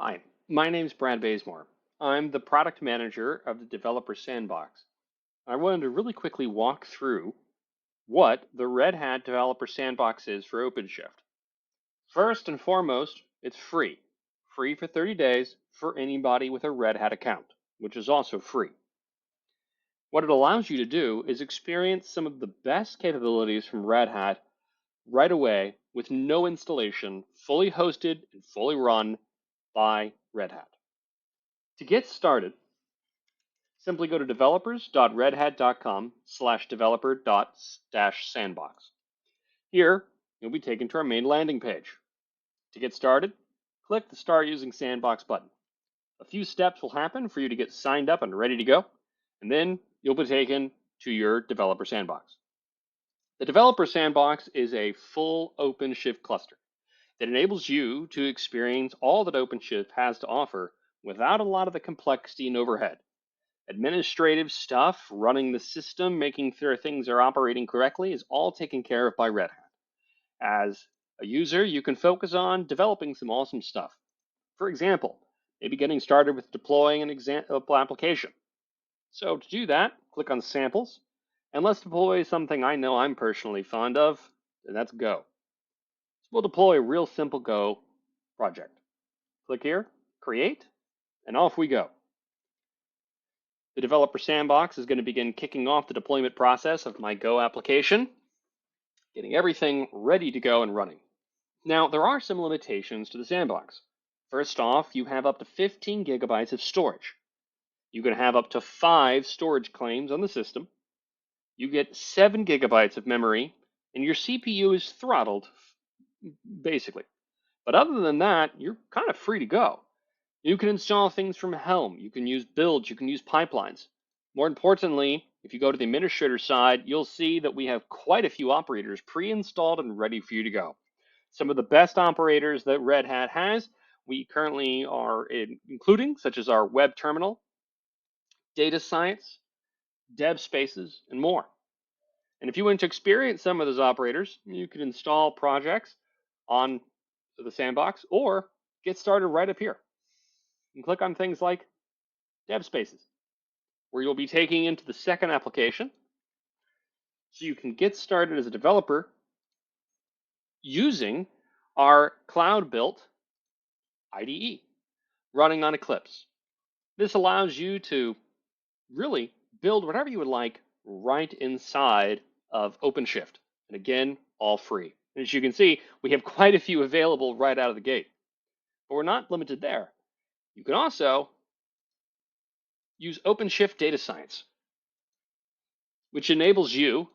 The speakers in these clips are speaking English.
Hi, my name's Brad Bazemore. I'm the product manager of the Developer Sandbox. I wanted to really quickly walk through what the Red Hat Developer Sandbox is for OpenShift. First and foremost, it's free. Free for 30 days for anybody with a Red Hat account, which is also free. What it allows you to do is experience some of the best capabilities from Red Hat right away with no installation, fully hosted and fully run by Red Hat. To get started, simply go to developers.redhat.com/developer-sandbox. Here, you'll be taken to our main landing page. To get started, click the Start Using Sandbox button. A few steps will happen for you to get signed up and ready to go, and then you'll be taken to your Developer Sandbox. The Developer Sandbox is a full OpenShift cluster that enables you to experience all that OpenShift has to offer without a lot of the complexity and overhead. Administrative stuff, running the system, making sure things are operating correctly is all taken care of by Red Hat. As a user, you can focus on developing some awesome stuff. For example, maybe getting started with deploying an example application. So to do that, click on Samples, and let's deploy something I know I'm personally fond of, and that's Go. So we'll deploy a real simple Go project. Click here, Create, and off we go. The Developer Sandbox is going to begin kicking off the deployment process of my Go application, getting everything ready to go and running. Now, there are some limitations to the Sandbox. First off, you have up to 15 gigabytes of storage. You can have up to 5 storage claims on the system. You get 7 gigabytes of memory, and your CPU is throttled, basically. But other than that, you're kind of free to go. You can install things from Helm. You can use builds. You can use pipelines. More importantly, if you go to the administrator side, you'll see that we have quite a few operators pre-installed and ready for you to go. Some of the best operators that Red Hat has, we currently are including, such as our web terminal, data science, dev spaces, and more. And if you want to experience some of those operators, you can install projects on the Sandbox or get started right up here. And click on things like dev spaces, where you'll be taking into the second application so you can get started as a developer using our cloud-built IDE running on Eclipse. This allows you to really build whatever you would like right inside of OpenShift. And again, all free. And as you can see, we have quite a few available right out of the gate. But we're not limited there. You can also use OpenShift Data Science, which enables you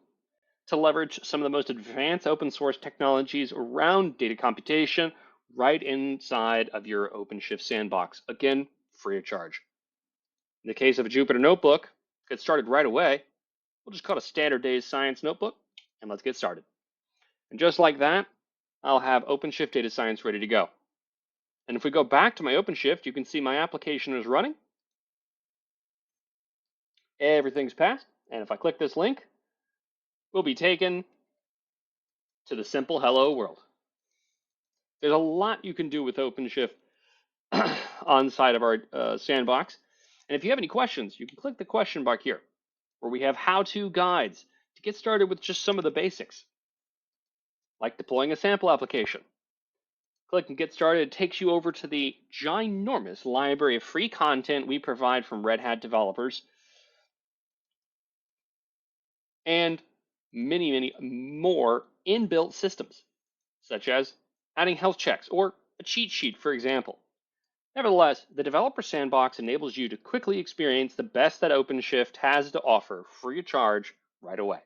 to leverage some of the most advanced open source technologies around data computation right inside of your OpenShift sandbox. Again, free of charge. In the case of a Jupyter notebook, get started right away. We'll just call it a standard data science notebook, and let's get started. And just like that, I'll have OpenShift Data Science ready to go. And if we go back to my OpenShift, you can see my application is running. Everything's passed. And if I click this link, we'll be taken to the simple hello world. There's a lot you can do with OpenShift on side of our sandbox. And if you have any questions, you can click the question mark here, where we have how-to guides to get started with just some of the basics, like deploying a sample application. Click and get started. It takes you over to the ginormous library of free content we provide from Red Hat developers, and many, many more inbuilt systems, such as adding health checks or a cheat sheet, for example. Nevertheless, the Developer Sandbox enables you to quickly experience the best that OpenShift has to offer free of charge right away.